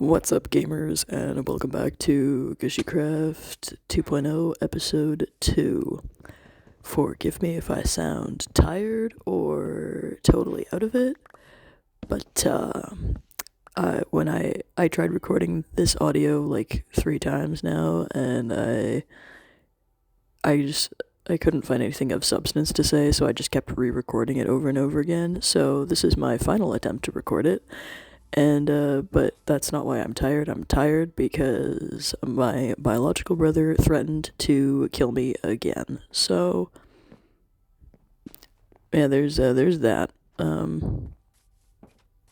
What's up, gamers, and welcome back to gushycraft 2.0 episode 2. Forgive me if I sound tired or totally out of it, but when I tried recording this audio like 3 times now, and I couldn't find anything of substance to say, so I just kept re-recording it over and over again. So this is my final attempt to record it. And, but that's not why I'm tired. I'm tired because my biological brother threatened to kill me again. So, yeah, there's that.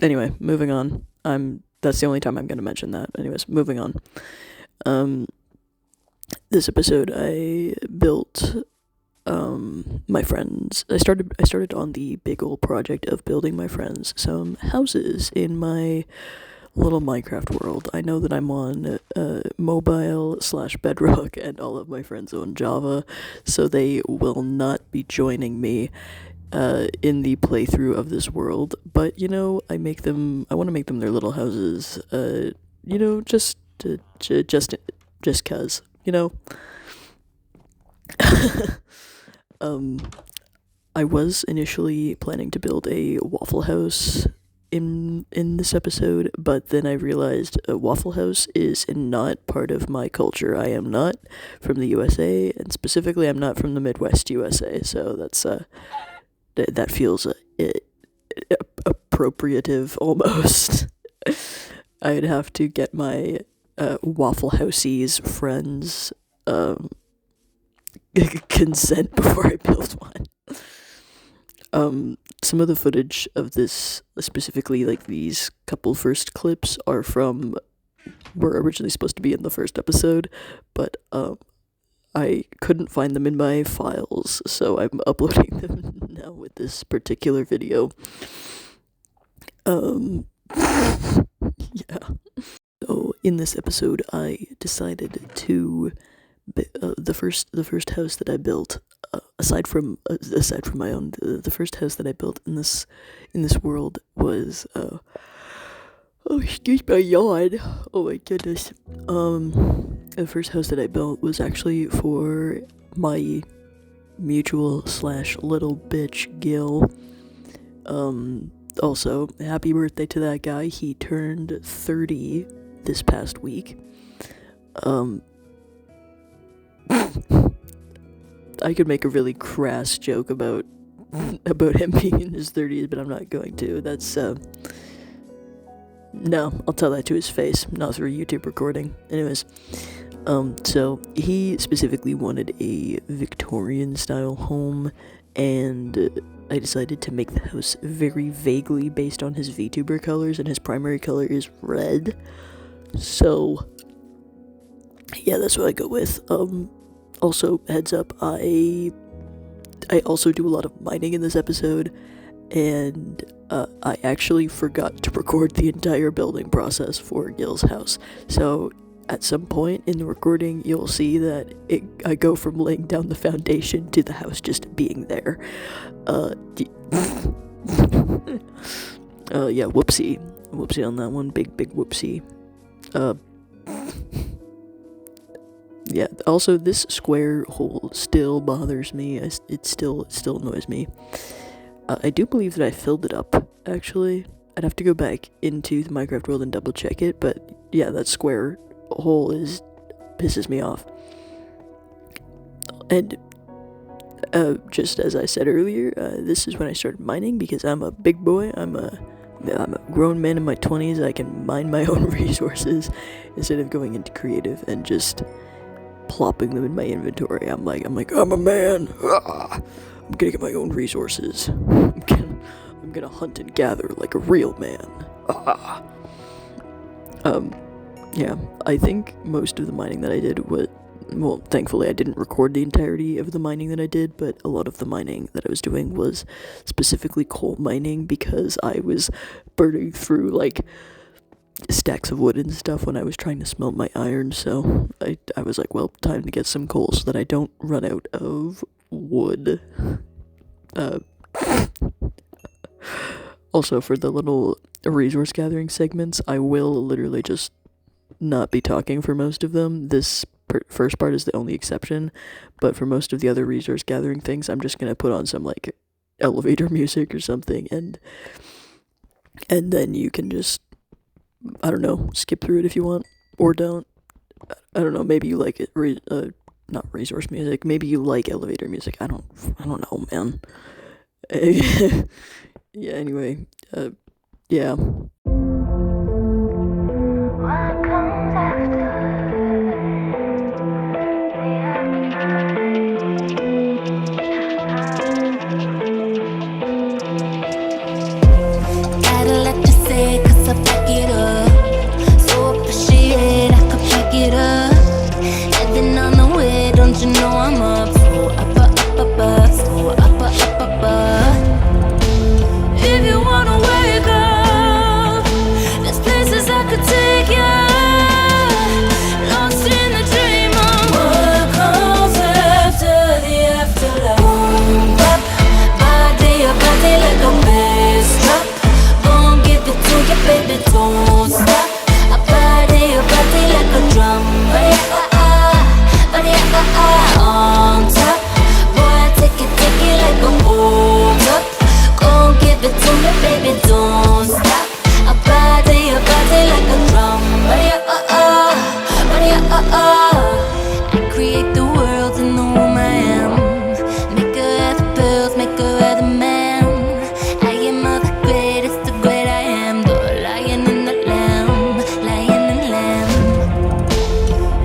Anyway, moving on. That's the only time I'm gonna mention that. Anyways, moving on. This episode I built, my friends. I started on the big old project of building my friends some houses in my little Minecraft world. I know that I'm on mobile/bedrock, and all of my friends on Java, so they will not be joining me in the playthrough of this world. But I want to make them their little houses. Just cause, I was initially planning to build a Waffle House in this episode, but then I realized a Waffle House is not part of my culture. I am not from the USA, and specifically I'm not from the Midwest USA, so that's that feels appropriative almost. I'd have to get my Waffle Housey's friends consent before I build one. Some of the footage of this, specifically like these couple first clips, were originally supposed to be in the first episode, but I couldn't find them in my files, so I'm uploading them now with this particular video. Yeah. So in this episode, I decided to the first house that I built, aside from my own, the first house that I built in this world was excuse my yawn. Oh my goodness. The first house that I built was actually for my mutual/little bitch Gil. Also, happy birthday to that guy. He turned 30 this past week. I could make a really crass joke about him being in his 30s, but I'm not going to. That's, no, I'll tell that to his face, not through a YouTube recording. Anyways, so he specifically wanted a Victorian-style home, and I decided to make the house very vaguely based on his VTuber colors, and his primary color is red. So, yeah, that's what I go with. Also, heads up, I also do a lot of mining in this episode, and I actually forgot to record the entire building process for Gil's house. So at some point in the recording, you'll see that I go from laying down the foundation to the house just being there. Yeah, whoopsie on that one, big whoopsie. Yeah, also this square hole still bothers me. It still annoys me. I do believe that I filled it up, actually. I'd have to go back into the Minecraft world and double check it, but yeah, that square hole pisses me off. And just as I said earlier, this is when I started mining, because I'm a big boy. I'm a grown man in my 20s. I can mine my own resources instead of going into creative and just plopping them in my inventory. I'm like, I'm a man. I'm gonna get my own resources. I'm gonna hunt and gather like a real man. Yeah, I think most of the mining that I did was, well, thankfully I didn't record the entirety of the mining that I did, but a lot of the mining that I was doing was specifically coal mining, because I was burning through like stacks of wood and stuff when I was trying to smelt my iron. So I was like, well, time to get some coal so that I don't run out of wood. Also, for the little resource gathering segments, I will literally just not be talking for most of them. This first part is the only exception, but for most of the other resource gathering things, I'm just gonna put on some like elevator music or something, and then you can just, I don't know, skip through it if you want or don't. I don't know. Maybe you like it. Not resource music. Maybe you like elevator music. I don't know, man. Yeah. Anyway. Yeah. What comes after Gotta let you say, 'cause I back it up. So appreciate I could pick it up. Heading on the way, don't you know I'm up? So up, so up. If you wanna wake up, there's places I could take you. Lost in the dream of what comes after the afterlife. Boom, bap, body like a bass drop. Gon' give it to you, baby, don't stop. A body like a drum. Body on top. Boy, take it like a hold up. Gon' give it to me, baby, don't stop. A body like a drum. Body I create the world in the womb I am. Make her have the pills, make her have the man. I am of the greatest, the great I am. The lion and the lamb, lion and lamb.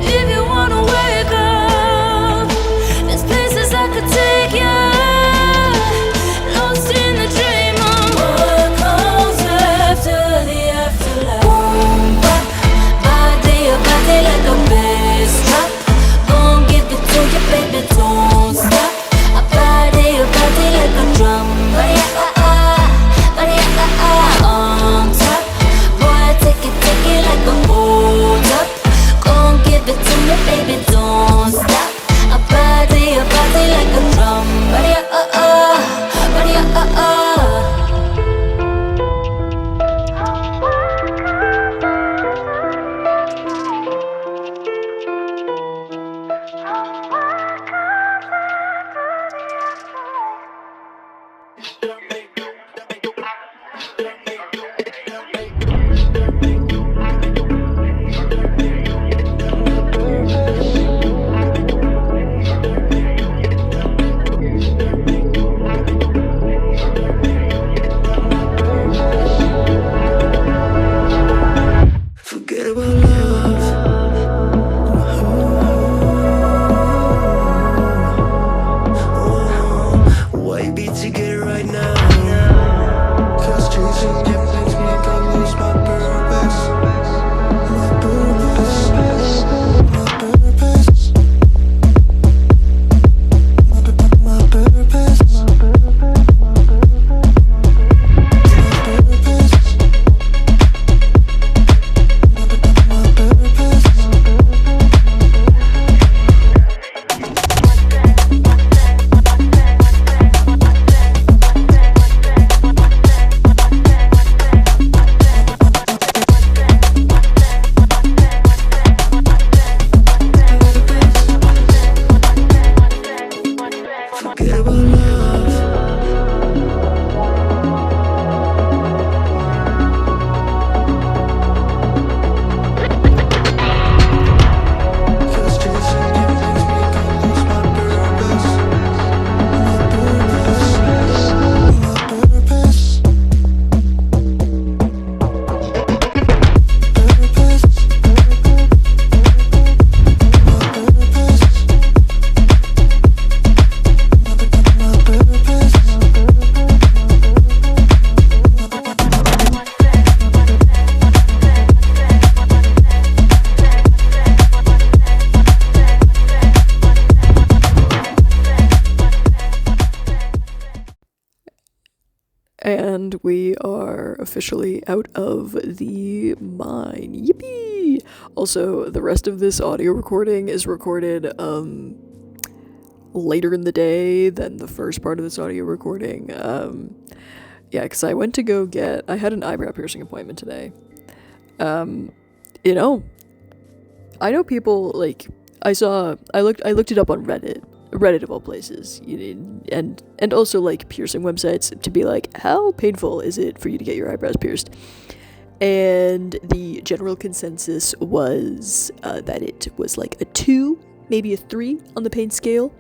If you wanna wake up, there's places I could take you. Lost in the dream of what comes after the afterlife. Boom, bap, body like a bass drop. Gon' give it to you, baby, don't stop. A body like a drum. Body on top. Boy, take it like a hold up. Gon' give it to me, baby, don't stop. A body like a drum. Body Forget about love. Why be together right now? 'Cause chasing you makes me go lose my purpose. My purpose. My purpose. My purpose. Forget about love. Cause chasing you makes me go lose my purpose. My purpose. My purpose. And we are officially out of the mine. Yippee! Also, the rest of this audio recording is recorded later in the day than the first part of this audio recording. Yeah, because I had an eyebrow piercing appointment today. I know people, like, I looked it up on Reddit of all places, and also, like, piercing websites to be like, how painful is it for you to get your eyebrows pierced? And the general consensus was that it was like a 2, maybe a 3 on the pain scale.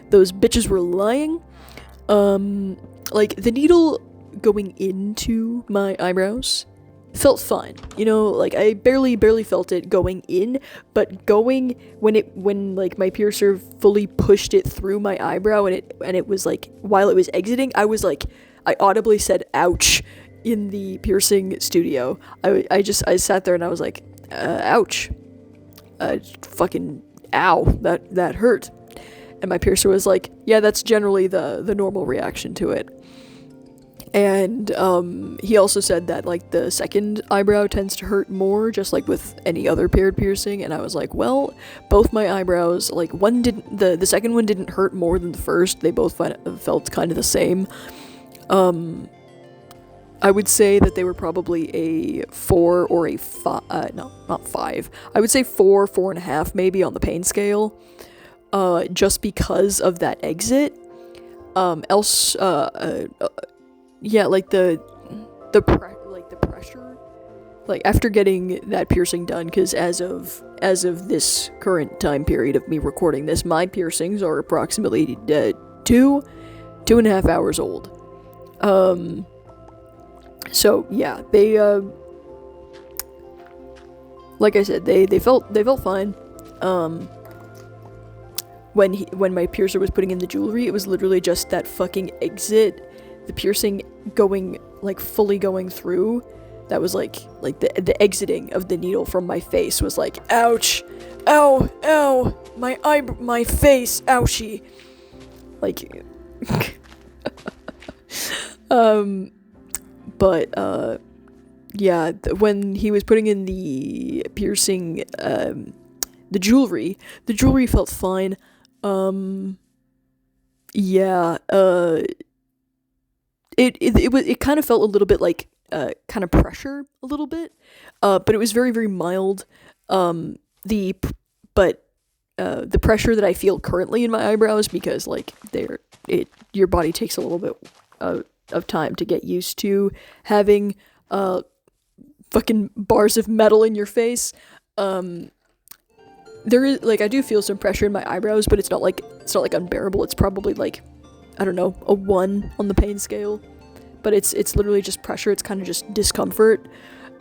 Those bitches were lying. Like, the needle going into my eyebrows felt fine. You know, like, I barely felt it going in, but when like my piercer fully pushed it through my eyebrow and it was like, while it was exiting, I audibly said ouch in the piercing studio. I sat there and I was like, ouch. Fucking ow. That hurt. And my piercer was like, yeah, that's generally the normal reaction to it. And he also said that, like, the second eyebrow tends to hurt more, just like with any other paired piercing. And I was like, well, both my eyebrows, like, the second one didn't hurt more than the first. They both felt kind of the same. I would say that they were probably a 4 or a 5, no, not 5. I would say 4, 4.5 maybe on the pain scale, just because of that exit. Yeah, like the pressure, like, after getting that piercing done, because as of this current time period of me recording this, my piercings are approximately 2.5 hours old. So yeah, they like I said, they felt fine. When my piercer was putting in the jewelry, it was literally just that fucking exit, the piercing going, like, fully going through. That was like the exiting of the needle from my face was like, ouch, ow, my face, ouchie, like. But yeah, when he was putting in the piercing, the jewelry felt fine. Yeah, it kind of felt a little bit like kind of pressure a little bit, but it was very, very mild. The pressure that I feel currently in my eyebrows, because, like, your body takes a little bit of time to get used to having fucking bars of metal in your face. There is, like, I do feel some pressure in my eyebrows, but it's not like unbearable. It's probably like, I don't know, a 1 on the pain scale, but it's literally just pressure. It's kind of just discomfort.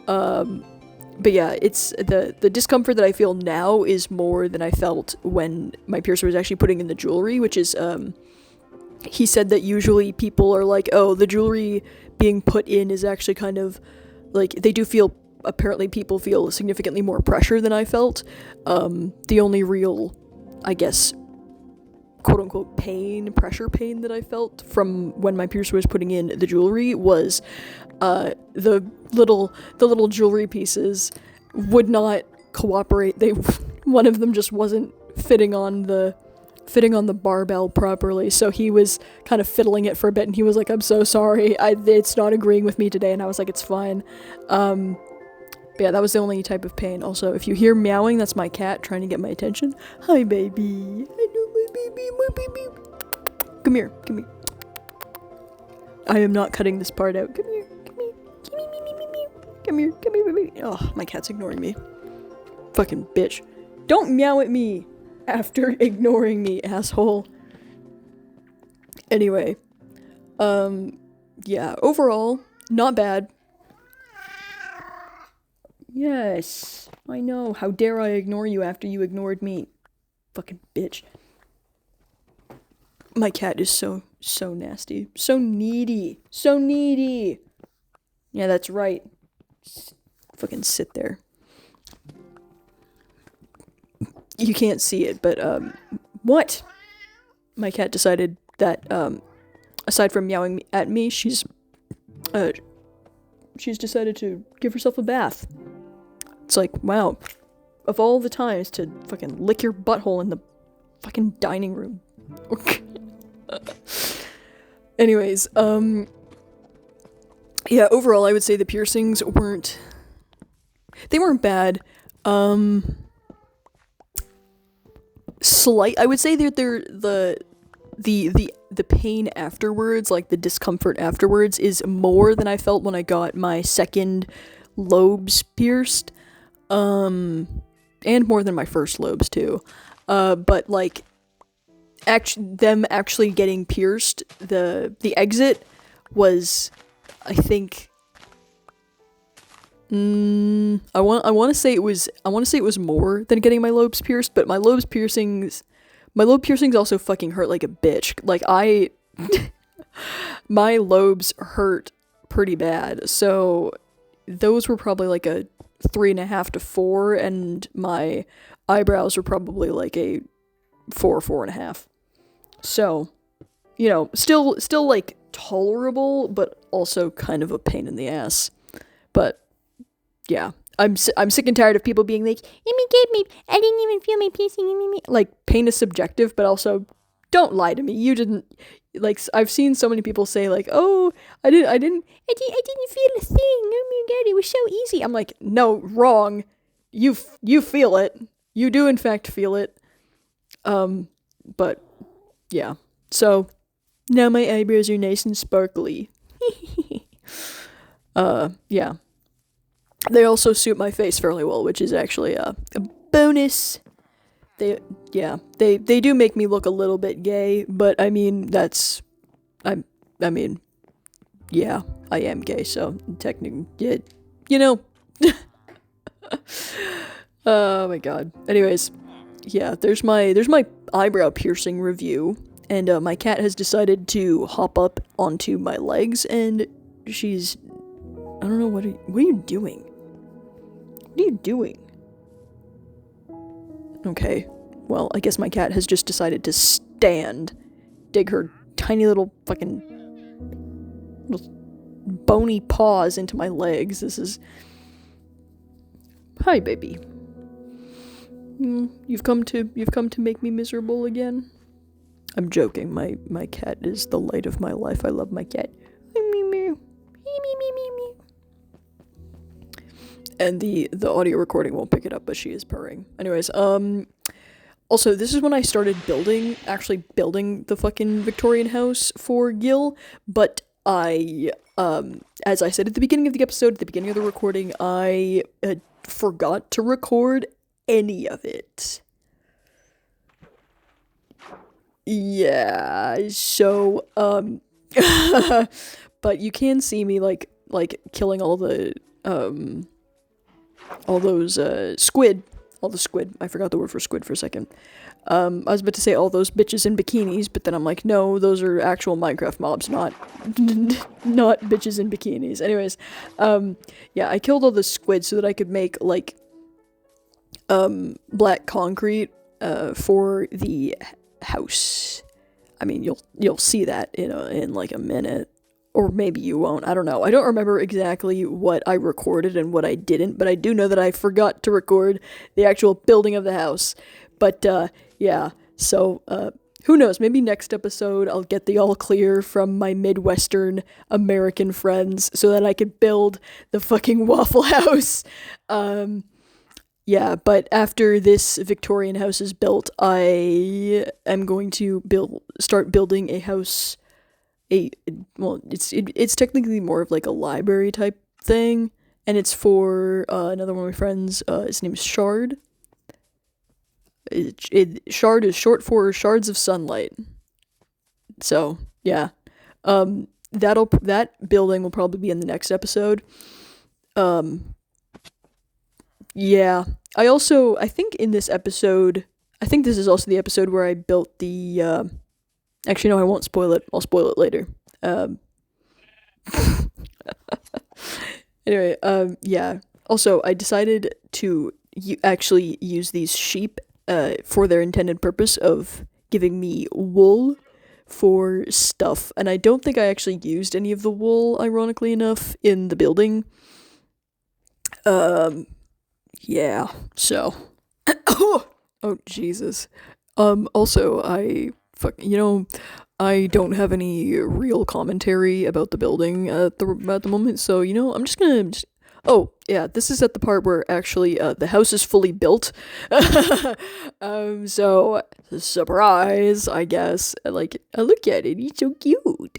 But yeah, it's the discomfort that I feel now is more than I felt when my piercer was actually putting in the jewelry, which is he said that usually people are like, oh, the jewelry being put in is actually kind of like, they do feel, apparently people feel significantly more pressure than I felt. The only real, I guess, quote unquote pressure pain that I felt from when my piercer was putting in the jewelry was the little jewelry pieces would not cooperate. One of them just wasn't fitting on the barbell properly, so he was kind of fiddling it for a bit, and he was like, I'm so sorry, it's not agreeing with me today, and I was like, it's fine. But yeah, that was the only type of pain. Also, if you hear meowing, that's my cat trying to get my attention. Hi, baby. Hello, my baby. Come here. I am not cutting this part out. Come here. Come here, baby. Oh, my cat's ignoring me. Fucking bitch. Don't meow at me after ignoring me, asshole. Anyway, yeah, overall, not bad. Yes, I know. How dare I ignore you after you ignored me? Fucking bitch. My cat is so nasty. So needy. Yeah, that's right. Fucking sit there. You can't see it, but, what? My cat decided that, aside from meowing at me, she's decided to give herself a bath. It's like, wow, of all the times to fucking lick your butthole in the fucking dining room. Anyways, yeah, overall, I would say the piercings weren't bad. I would say that they're the pain afterwards, like the discomfort afterwards, is more than I felt when I got my second lobes pierced, and more than my first lobes too. But like, them actually getting pierced, the exit was, I think, I want to say it was more than getting my lobes pierced, but my lobe piercings also fucking hurt like a bitch. Like my lobes hurt pretty bad, so those were probably like a 3.5 to 4, and my eyebrows were probably like a 4.5. So, still like tolerable, but also kind of a pain in the ass. But yeah, I'm sick and tired of people being like, I didn't even feel my piercing. Like, pain is subjective, but also, don't lie to me. You didn't, like, I've seen so many people say like, oh, I didn't feel a thing. Oh my god, it was so easy. I'm like, no, wrong. You feel it. You do in fact feel it. But yeah. So now my eyebrows are nice and sparkly. Yeah. They also suit my face fairly well, which is actually a bonus. They do make me look a little bit gay, but I mean, yeah, I am gay, so technically, yeah, oh my god. Anyways, yeah, there's my eyebrow piercing review, and my cat has decided to hop up onto my legs, and she's, I don't know, what are you doing? What are you doing? Okay, well, I guess my cat has just decided to dig her tiny little fucking bony paws into my legs. This is... Hi, baby. You've come to make me miserable again? I'm joking. My cat is the light of my life. I love my cat. And the audio recording won't pick it up, but she is purring. Anyways, also, this is when I started actually building the fucking Victorian house for Gil, but I, as I said at the beginning of the episode, at the beginning of the recording, I forgot to record any of it. Yeah, so, but you can see me, like killing all the squid. I forgot the word for squid for a second. I was about to say all those bitches in bikinis, but then I'm like, no, those are actual Minecraft mobs, not bitches in bikinis. Anyways, yeah, I killed all the squid so that I could make, like, black concrete, for the house. I mean, you'll see that in like a minute. Or maybe you won't, I don't know. I don't remember exactly what I recorded and what I didn't, but I do know that I forgot to record the actual building of the house. But, yeah, so, who knows, maybe next episode I'll get the all clear from my Midwestern American friends so that I could build the fucking Waffle House. Yeah, but after this Victorian house is built, I am going to start building a house. It's technically more of like a library type thing, and it's for another one of my friends. His name is Shard. Shard is short for Shards of Sunlight. So yeah, that building will probably be in the next episode. Yeah, I think in this episode, I think this is also the episode where I built the. Actually, no, I won't spoil it. I'll spoil it later. Anyway, yeah. Also, I decided to actually use these sheep for their intended purpose of giving me wool for stuff. And I don't think I actually used any of the wool, ironically enough, in the building. Yeah, so. Oh, Jesus. Also, I don't have any real commentary about the building at the moment, so I'm Oh, yeah, this is at the part where actually the house is fully built. So surprise, I guess. Like, look at it, he's so cute.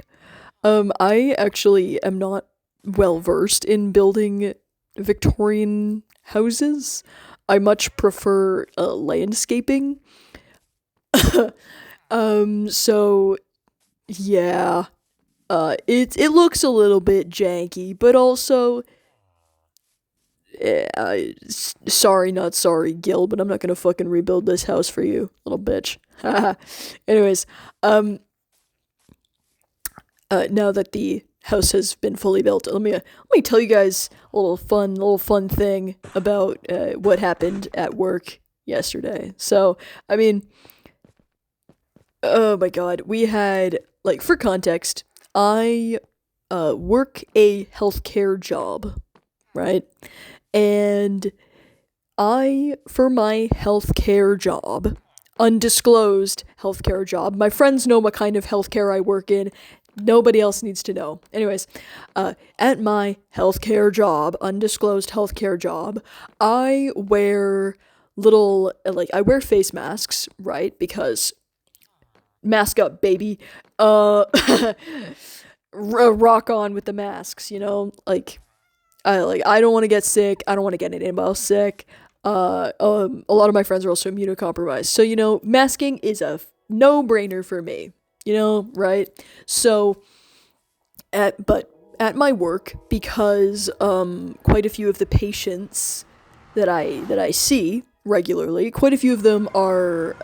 I actually am not well versed in building Victorian houses. I much prefer landscaping. So yeah, it looks a little bit janky, but also sorry, not sorry, Gil, but I'm not gonna fucking rebuild this house for you, little bitch. Anyways, now that the house has been fully built, let me tell you guys a little fun thing about what happened at work yesterday. So, I mean, oh my god, we had, like, for context, I work a healthcare job, right? And for my healthcare job, undisclosed healthcare job, my friends know what kind of healthcare I work in. Nobody else needs to know. Anyways, at my healthcare job, undisclosed healthcare job, I wear I wear face masks, right? Because mask up, baby. Rock on with the masks, you know? I don't want to get sick. I don't want to get anybody else sick. A lot of my friends are also immunocompromised. So, masking is a no-brainer for me. Right? So, but at my work, because quite a few of the patients that I see regularly, quite a few of them are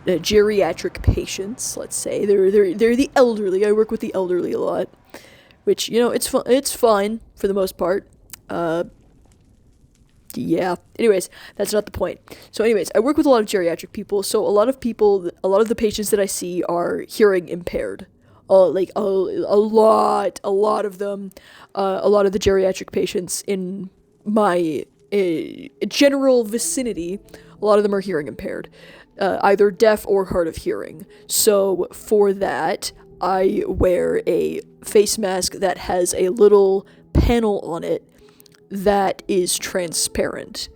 geriatric patients. Let's say they're the elderly. I work with the elderly a lot, which it's fine for the most part. Yeah. Anyways, that's not the point. So anyways, I work with a lot of geriatric people. So a lot of the patients that I see are hearing impaired. Like a lot of them, a lot of the geriatric patients in my general vicinity, a lot of them are hearing impaired, either deaf or hard of hearing. So for that, I wear a face mask that has a little panel on it that is transparent,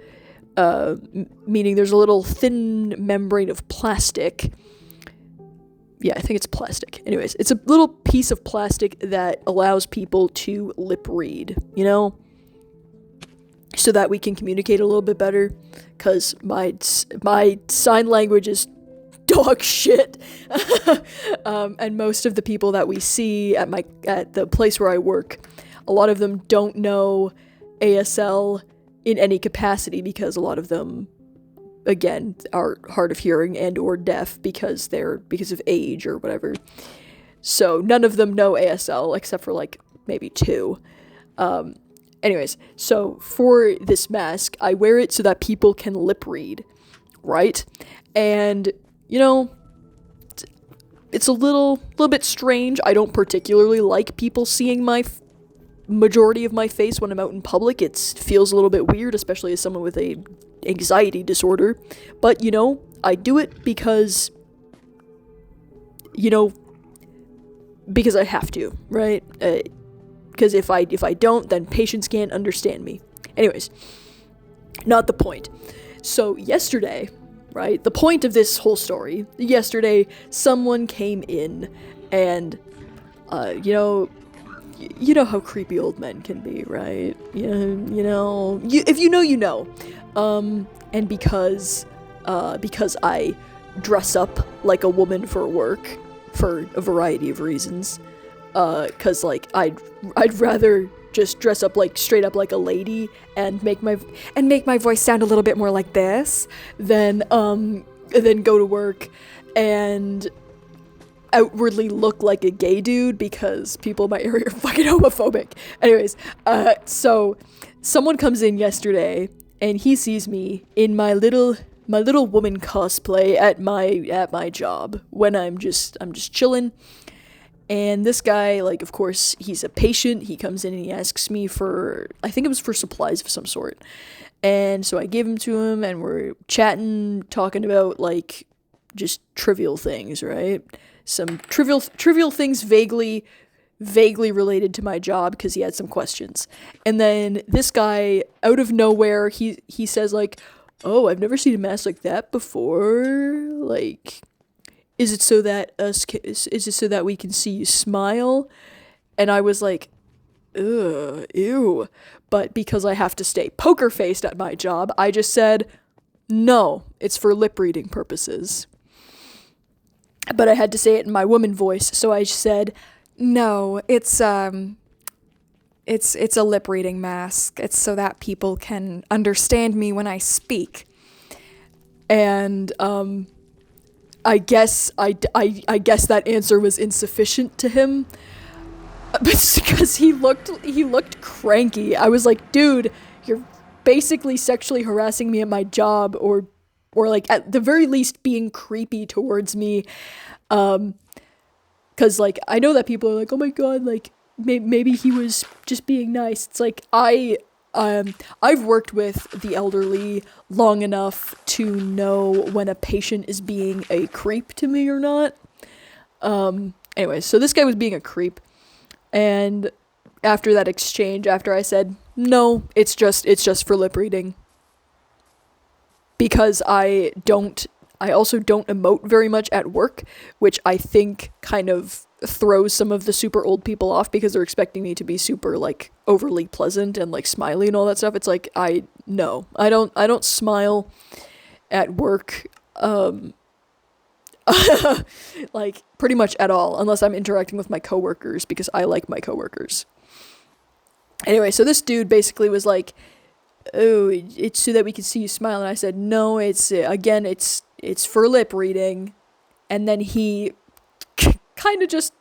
meaning there's a little thin membrane of plastic. Yeah, I think it's plastic. Anyways, it's a little piece of plastic that allows people to lip read, so that we can communicate a little bit better, because my sign language is dog shit. And most of the people that we see at the place where I work, a lot of them don't know ASL in any capacity, because a lot of them, again, are hard of hearing and or deaf because of age or whatever. So none of them know ASL except for like maybe two. Anyways, so for this mask, I wear it so that people can lip read, right? And it's a little bit strange. I don't particularly like people seeing my majority of my face when I'm out in public. It feels a little bit weird, especially as someone with a anxiety disorder. But I do it because because I have to, right? Because if I don't, then patients can't understand me. Anyways, not the point. So yesterday, right? The point of this whole story. Yesterday, someone came in, and you know how creepy old men can be, right? If you know, you know. And because I dress up like a woman for work for a variety of reasons, cause like I'd rather just dress up like straight up like a lady and make my voice sound a little bit more like this than go to work and outwardly look like a gay dude, because people in my area are fucking homophobic. Anyways, so someone comes in yesterday and he sees me in my little woman cosplay at my job when I'm just chilling. And this guy, like, of course, he's a patient. He comes in and he asks me for, I think it was for supplies of some sort. And so I give them to him, and we're chatting, talking about, like, just trivial things, right? Some trivial things vaguely vaguely related to my job because he had some questions. And then this guy, out of nowhere, he says like, "Oh, I've never seen a mask like that before. Like, is it so that we can see you smile?" And I was like, "Ugh, ew." But because I have to stay poker faced at my job, I just said, "No, it's for lip reading purposes." But I had to say it in my woman voice, so I said, "No, it's a lip reading mask. It's so that people can understand me when I speak." And I guess that answer was insufficient to him, because he looked cranky. I was like, "Dude, you're basically sexually harassing me at my job, or like at the very least being creepy towards me." Cause like I know that people are like, "Oh my god, like maybe he was just being nice." It's like I've worked with the elderly long enough to know when a patient is being a creep to me or not. Anyway, so this guy was being a creep, and after that exchange, after I said, "No, it's just for lip reading," because I also don't emote very much at work, which I think kind of throws some of the super old people off because they're expecting me to be super like overly pleasant and like smiley and all that stuff. It's like I don't smile at work like pretty much at all unless I'm interacting with my coworkers because I like my coworkers. Anyway, so this dude basically was like, "Oh, it's so that we can see you smile," and I said, "No, it's for lip reading." And then he kind of just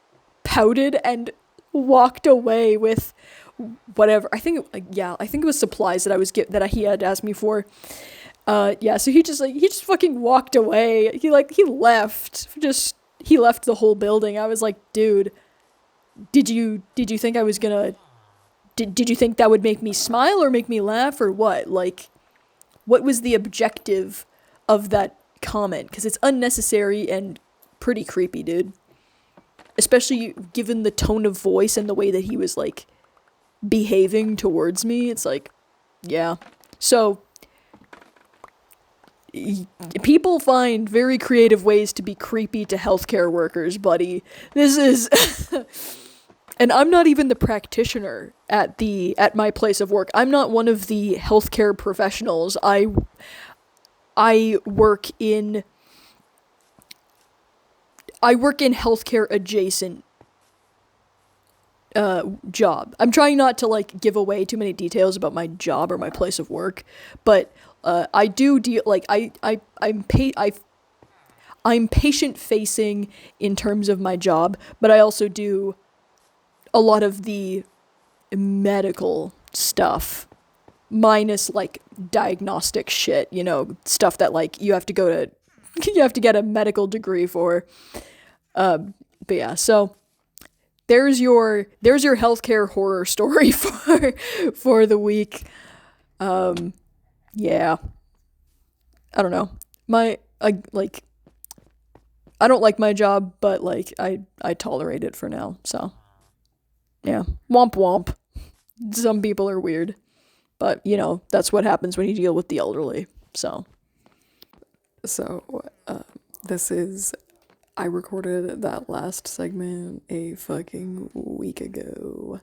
pouted and walked away with whatever. I think it was supplies that he had asked me for. So he just fucking walked away. He left the whole building. I was like, "Dude, did you think I was gonna? Did you think that would make me smile or make me laugh or what? Like, what was the objective of that comment? Because it's unnecessary and pretty creepy, dude. Especially given the tone of voice and the way that he was, like, behaving towards me. It's like, yeah." So, people find very creative ways to be creepy to healthcare workers, buddy. This is... And I'm not even the practitioner at my place of work. I'm not one of the healthcare professionals. I work in healthcare adjacent job. I'm trying not to like give away too many details about my job or my place of work, but I do deal like I'm patient facing in terms of my job, but I also do a lot of the medical stuff, minus like diagnostic shit, stuff that like you have to get a medical degree for. But yeah, so there's your healthcare horror story for the week. Yeah, I don't know. I don't like my job, but like I tolerate it for now. So yeah, womp womp. Some people are weird, but that's what happens when you deal with the elderly. So I recorded that last segment a fucking week ago.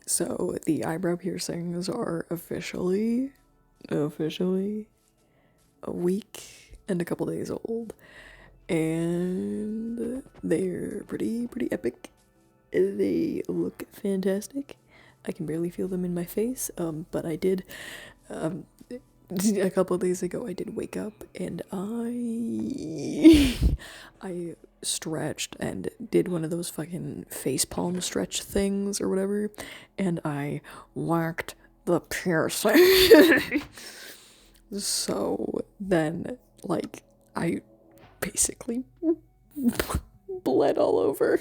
So the eyebrow piercings are officially a week and a couple days old, and they're pretty epic. They look fantastic. I can barely feel them in my face, but I did. A couple of days ago, I did wake up and I stretched and did one of those fucking face palm stretch things or whatever, and I whacked the piercing. So then, like, I basically bled all over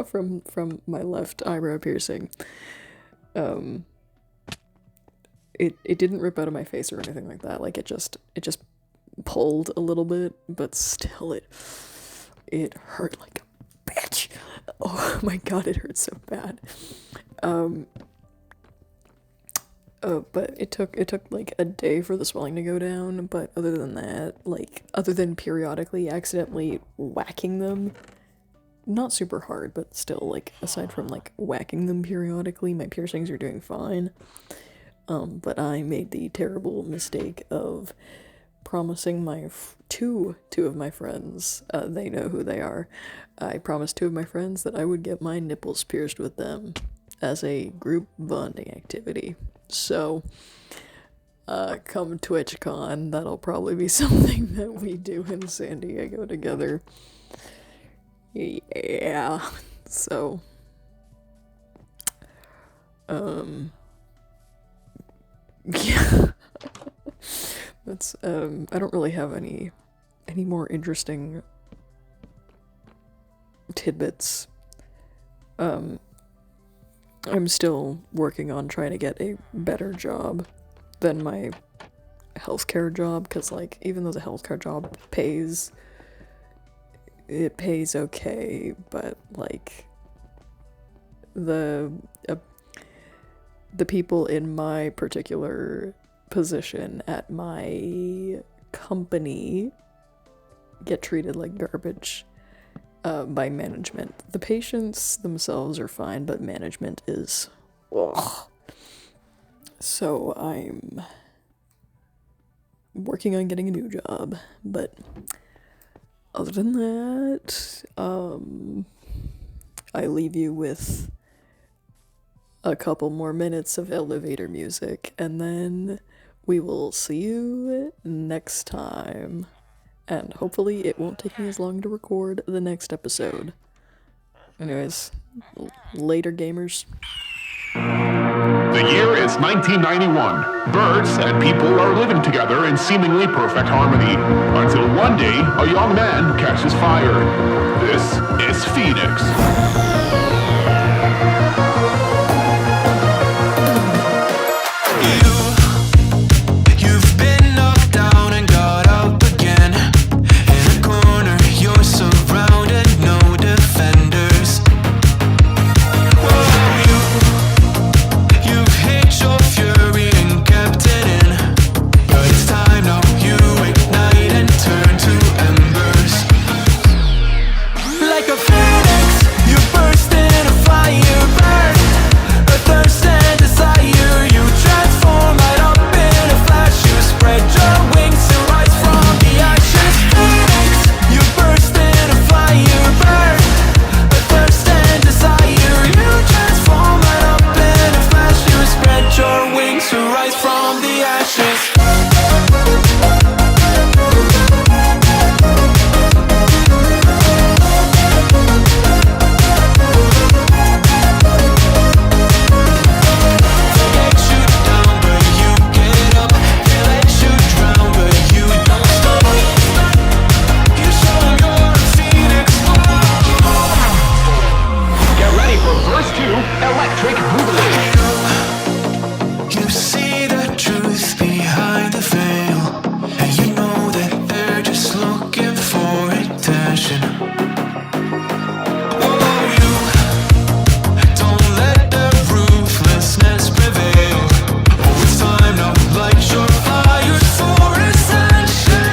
from my left eyebrow piercing. It didn't rip out of my face or anything like that. Like it just pulled a little bit, but still it hurt like a bitch. Oh my god, it hurts so bad. But it took like a day for the swelling to go down, but other than that, like, other than periodically accidentally whacking them, not super hard, but still, like, aside from, like, whacking them periodically, my piercings are doing fine. But I made the terrible mistake of promising my two of my friends, they know who they are, I promised two of my friends that I would get my nipples pierced with them as a group bonding activity. So, come TwitchCon, that'll probably be something that we do in San Diego together. Yeah, so, yeah, that's, I don't really have any more interesting tidbits. I'm still working on trying to get a better job than my healthcare job, because, like, even though the healthcare job pays okay, but, like, the people in my particular position at my company get treated like garbage by management. The patients themselves are fine, but management is ugh. So I'm working on getting a new job, but other than that, I leave you with a couple more minutes of elevator music, and then we will see you next time. And hopefully it won't take me as long to record the next episode. Anyways, later, gamers. The year is 1991. Birds and people are living together in seemingly perfect harmony, until one day a young man catches fire. This is Phoenix. You've been knocked down and got up again. In a corner, you're surrounded, no defenders. You've hid your fury and kept it in, but it's time now you ignite and turn to embers. Like a phoenix, you burst in a fire burn. A thirst and desire, you transform right up in a flash. You spread your wings to rise from the ashes. Phoenix, you burst in a fire burn. A thirst and desire, you transform right up in a flash. You spread your wings to rise from the ashes. Electric Boogaloo. You see the truth behind the veil, and you know that they're just looking for attention. Oh, you don't let the ruthlessness prevail. Oh, it's time now, light your fires for ascension.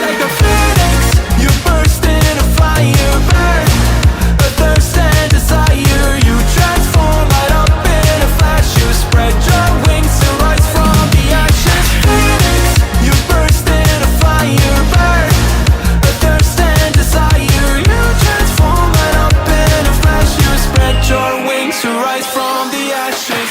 Like a phoenix, you burst in a fire burn. A thirst and desire, you transform right up in a flash. You spread your wings to rise from the ashes. Phoenix, you burst in a fire burn. A thirst and desire, you transform right up in a flash. You spread your wings to rise from the ashes.